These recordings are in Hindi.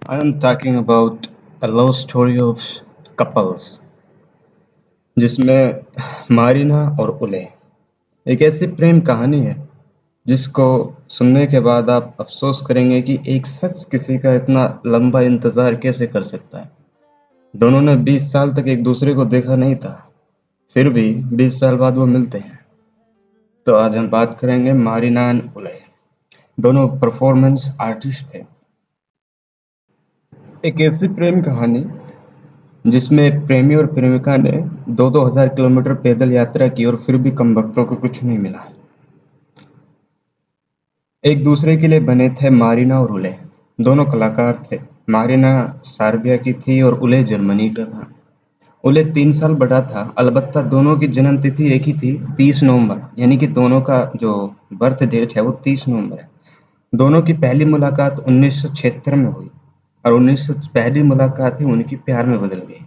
I am talking about a love story of couples जिसमें मारिना और उले एक ऐसी प्रेम कहानी है जिसको सुनने के बाद आप अफसोस करेंगे कि एक शख्स किसी का इतना लंबा इंतजार कैसे कर सकता है। दोनों ने 20 साल तक एक दूसरे को देखा नहीं था, फिर भी 20 साल बाद वो मिलते हैं। तो आज हम बात करेंगे मारिना एंड उले। दोनों परफॉर्मेंस आर्टिस्ट थे। एक ऐसी प्रेम कहानी जिसमें प्रेमी और प्रेमिका ने 2-2 हज़ार किलोमीटर पैदल यात्रा की और फिर भी कम वक्तों को कुछ नहीं मिला। एक दूसरे के लिए बने थे मारिना और उले। दोनों कलाकार थे। मारिना सर्बिया की थी और उले जर्मनी का था। उले 3 साल बड़ा था, अलबत्ता दोनों की जन्म तिथि एक ही थी, 30 नवंबर, यानी कि दोनों का जो बर्थ डेट है वो 30 नवंबर है। दोनों की पहली मुलाकात 1976 में हुई और 1900 पहली मुलाकात ही उनकी प्यार में बदल गई।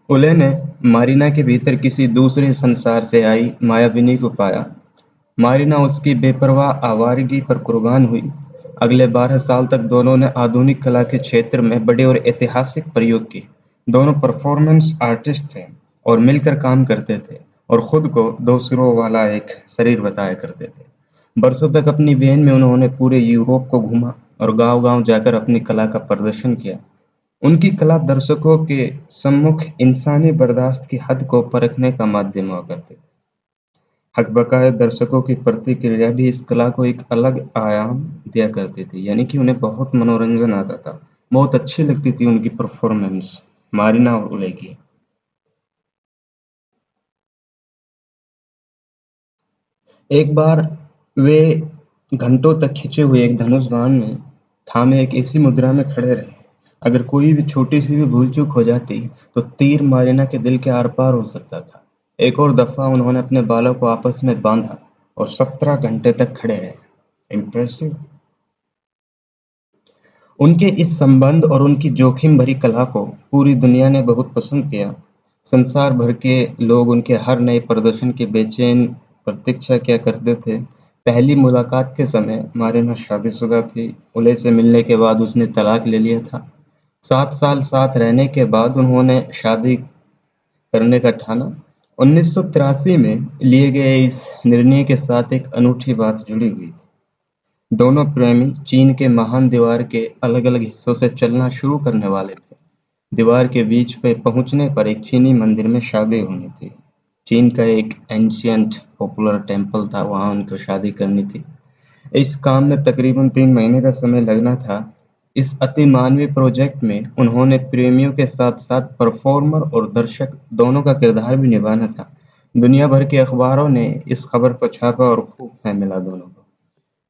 उले ने मारिना के भीतर किसी दूसरे संसार से आई मायाविनी को पाया। मारिना उसकी बेपरवाह आवारगी पर कुर्बान हुई। अगले 12 साल तक दोनों ने आधुनिक कला के क्षेत्र में बड़े और ऐतिहासिक प्रयोग किए। दोनों परफॉर्मेंस आर्टिस्ट थे और मिलकर काम करते थे और खुद को दो सिरों वाला एक शरीर बताया करते थे। बरसों तक अपनी वैन में उन्होंने पूरे यूरोप को घूमा और गांव-गांव जाकर अपनी कला का प्रदर्शन किया। उनकी कला दर्शकों के सम्मुख इंसानी बर्दाश्त की हद को परखने का माध्यम हुआ करती थी। हकबकाए दर्शकों की प्रतिक्रिया भी इस कला को एक अलग आयाम दिया करती थी, यानी कि उन्हें बहुत मनोरंजन आता था। बहुत अच्छी लगती थी उनकी परफॉर्मेंस, मारिना और उले की। एक बार वे घंटों तक खिंचे हुए एक धनुष बाण में थामे एक ऐसी मुद्रा में खड़े रहे। अगर कोई भी छोटी सी भी भूल चूक हो जाती तो तीर मारिना के दिल के आर पार हो सकता था। एक और दफा उन्होंने अपने बालों को आपस में बांधा और 17 घंटे तक खड़े रहे। इम्प्रेसिव। उनके इस संबंध और उनकी जोखिम भरी कला को पूरी दुनिया ने बहुत पसंद किया। संसार भर के लोग उनके हर नए प्रदर्शन की बेचैन प्रतीक्षा किया करते थे। पहली मुलाकात के समय मारिना शादीशुदा थी। उले से मिलने के बाद उसने तलाक ले लिया था। 7 साल साथ रहने के बाद उन्होंने शादी करने का ठाना। 1983 में लिए गए इस निर्णय के साथ एक अनूठी बात जुड़ी हुई थी। दोनों प्रेमी चीन के महान दीवार के अलग-अलग हिस्सों से चलना शुरू करने वाले थे। दीवार के बीच पे पहुंचने पर एक चीनी मंदिर में शादी होनी थी। चीन का एक एंशिएंट पॉपुलर टेम्पल था, वहां उनको शादी करनी थी। इस काम में तकरीबन 3 महीने का समय लगना था। इस अतिमानवीय प्रोजेक्ट में उन्होंने प्रेमियों के साथ-साथ परफॉर्मर और दर्शक दोनों का किरदार भी निभाना था। दुनिया भर के अखबारों ने इस खबर को छापा और खूब फैम मिला दोनों को।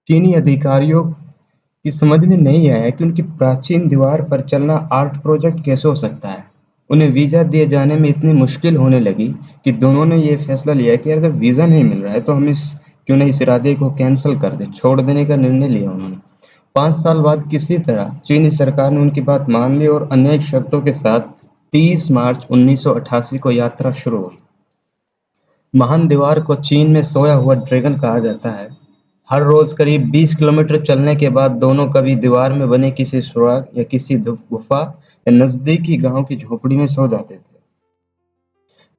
चीनी अधिकारियों की समझ में नहीं आया कि उनकी प्राचीन दीवार पर चलना आर्ट प्रोजेक्ट कैसे हो सकता है। उन्हें वीजा दिए जाने में इतनी मुश्किल होने लगी कि दोनों ने ये फैसला लिया कि अगर वीजा नहीं मिल रहा है तो हम इस क्यों ना इस इरादे को कैंसिल कर दें। छोड़ देने का निर्णय लिया उन्होंने। 5 साल बाद किसी तरह चीनी सरकार ने उनकी बात मान ली और अनेक शर्तों के साथ 30 मार्च 1988 को यात्रा शुरू हुई। महान दीवार को चीन में सोया हुआ ड्रैगन कहा जाता है। हर रोज करीब 20 किलोमीटर चलने के बाद दोनों कभी दीवार में बने किसी सुराग या किसी गुफा या नजदीकी गांव की झोपड़ी में सो जाते थे।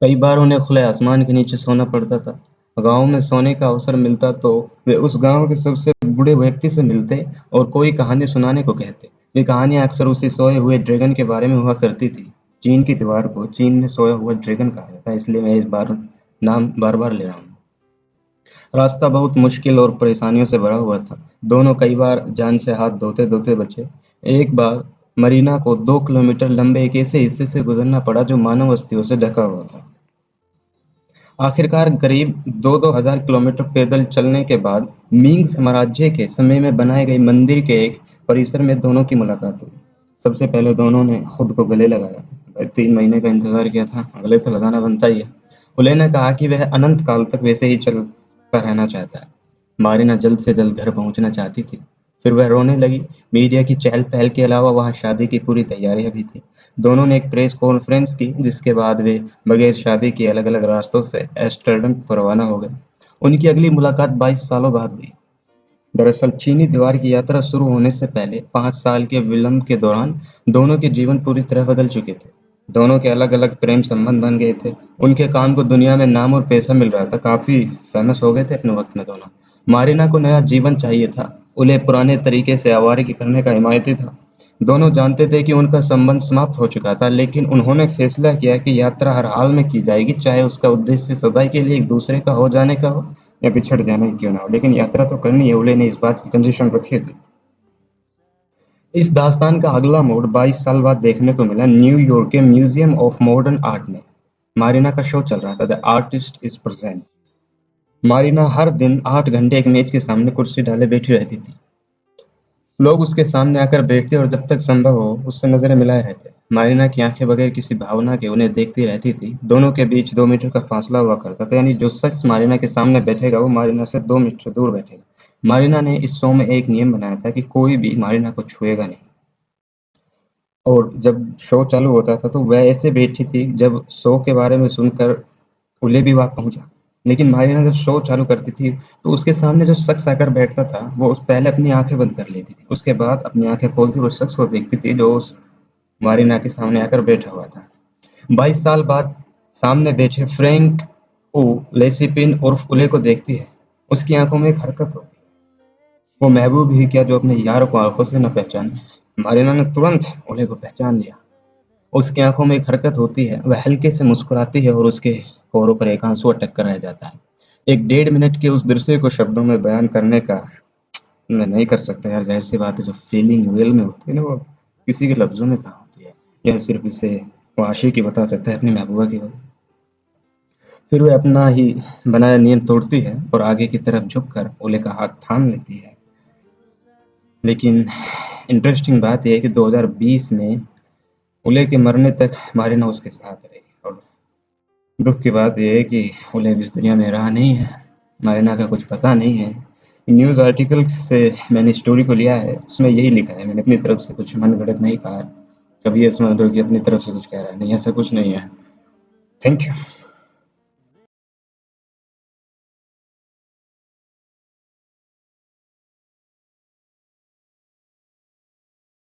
कई बार उन्हें खुले आसमान के नीचे सोना पड़ता था। गांव में सोने का अवसर मिलता तो वे उस गांव के सबसे बूढ़े व्यक्ति से मिलते और कोई कहानी सुनाने को कहते। ये कहानियां अक्सर उसी सोए हुए ड्रैगन के बारे में हुआ करती थी। चीन की दीवार को चीन में सोया हुआ ड्रैगन कहा जाता है, इसलिए मैं इस बार नाम बार बार ले रहा हूँ। रास्ता बहुत मुश्किल और परेशानियों से भरा हुआ था। दोनों कई बार जान से हाथ धोते-धोते बचे। एक बार मरीना को 2 किलोमीटर लंबे एक ऐसे हिस्से से गुजरना पड़ा जो मानव बस्तियों से ढका हुआ था। आखिरकार करीब 2-2 हज़ार किलोमीटर पैदल चलने के बाद मिंग साम्राज्य के समय में बनाए गए मंदिर के एक परिसर में दोनों की मुलाकात हुई। सबसे पहले दोनों ने खुद को गले लगाया। 3 महीने का इंतजार किया था, गले तो लगाना बनता ही है। उले ने कहा कि वह अनंत काल तक वैसे ही चलता रहना चाहता है। मारिना जल्द से जल्द घर पहुंचना चाहती थी। फिर वह रोने लगी। मीडिया की चहल-पहल के अलावा वहां शादी की पूरी तैयारियां भी थी। दोनों ने एक प्रेस कॉन्फ्रेंस की जिसके बाद वे बगैर शादी के अलग-अलग रास्तों से एम्स्टर्डम को रवाना हो गए। उनकी अगली मुलाकात 22 सालों बाद हुई। दरअसल चीनी दीवार की यात्रा शुरू होने से पहले 5 साल के विलंब के दौरान दोनों के जीवन पूरी तरह बदल चुके थे। दोनों के अलग-अलग प्रेम संबंध बन गए थे। उनके काम को दुनिया में नाम और पैसा मिल रहा था, काफी फेमस हो गए थे अपने वक्त में दोनों। मारिना को नया जीवन चाहिए था। उन्हें पुराने तरीके से आवारगी करने का हिमायती था। दोनों जानते थे कि उनका संबंध समाप्त हो चुका था, लेकिन उन्होंने फैसला किया कि यात्रा हर हाल में की जाएगी, चाहे उसका उद्देश्य सदा के लिए एक दूसरे का हो जाने का हो या बिछड़ जाना ही क्यों ना हो, लेकिन यात्रा तो करनी है। उले ने इस बात की कंडीशन रखी थी। इस दास्तान का अगला मोड़ 22 साल बाद देखने को मिला न्यूयॉर्क के म्यूजियम ऑफ मॉडर्न आर्ट में। मारिना का शो चल रहा था, the artist is present. Marina हर दिन 8 घंटे एक मेज के सामने कुर्सी डाले बैठी रहती थी। लोग उसके सामने आकर बैठते और जब तक संभव हो उससे नजरें मिलाए रहते। मारिना की आंखें बगैर किसी भावना के उन्हें देखती रहती थी। दोनों के बीच 2 मीटर का फासला हुआ करता था, यानी जो शख्स मारिना के सामने बैठेगा वो मारिना से 2 मीटर दूर बैठेगा। मारिना ने इस शो में एक नियम बनाया था कि कोई भी मारिना को छुएगा नहीं। और जब शो चालू होता था तो वह ऐसे बैठी थी जब शो के बारे में सुनकर उन्हें भी वहां पहुंचा। लेकिन मारिना जब शो चालू करती थी तो उसके सामने जो शख्स आकर बैठता था वो उस पहले अपनी आंखें बंद कर लेती थी, उसके बाद अपनी आंखें खोलती उस शख्स को देखती थी जो उस मारिना के सामने आकर बैठा हुआ था। 22 साल बाद सामने बैठे फ्रैंक ओ लेसिपिन उर्फ उले को देखती है। उसकी आंखों में एक हरकत होती है। वो महबूब ही क्या जो अपने यार को आंखों से न पहचाने। मारिना ने तुरंत उले को पहचान लिया। उसकी आंखों में एक हरकत होती है, वह हल्के से मुस्कुराती है और उसके होठों पर एक आंसू अटक कर रह जाता है। एक 1.5 मिनट के उस दृश्य को शब्दों में बयान करने का मैं नहीं कर सकता यार, जाहिर सी बात है। जो फीलिंग रियल में होती है ना वो किसी के लफ्जों में कहाँ होती है। यह सिर्फ इसे वो आशिक ही बता सकता है अपनी महबूबा की वजह। फिर वह अपना ही बनाया नियम तोड़ती है और आगे की तरफ झुककर ओले का हाथ थाम लेती है। लेकिन इंटरेस्टिंग बात यह है कि 2020 में ओले के मरने तक मारिना उसके साथ रही। और दुख की बात यह है कि उले अब इस दुनिया में रहा नहीं है। मारिना का कुछ पता नहीं है। न्यूज़ आर्टिकल से मैंने स्टोरी को लिया है, उसमें यही लिखा है। मैंने अपनी तरफ से कुछ मनगढ़ंत नहीं कहा है। कभी ये समझ लो कि अपनी तरफ से कुछ कह रहा है, नहीं, ऐसा कुछ नहीं है। Thank you.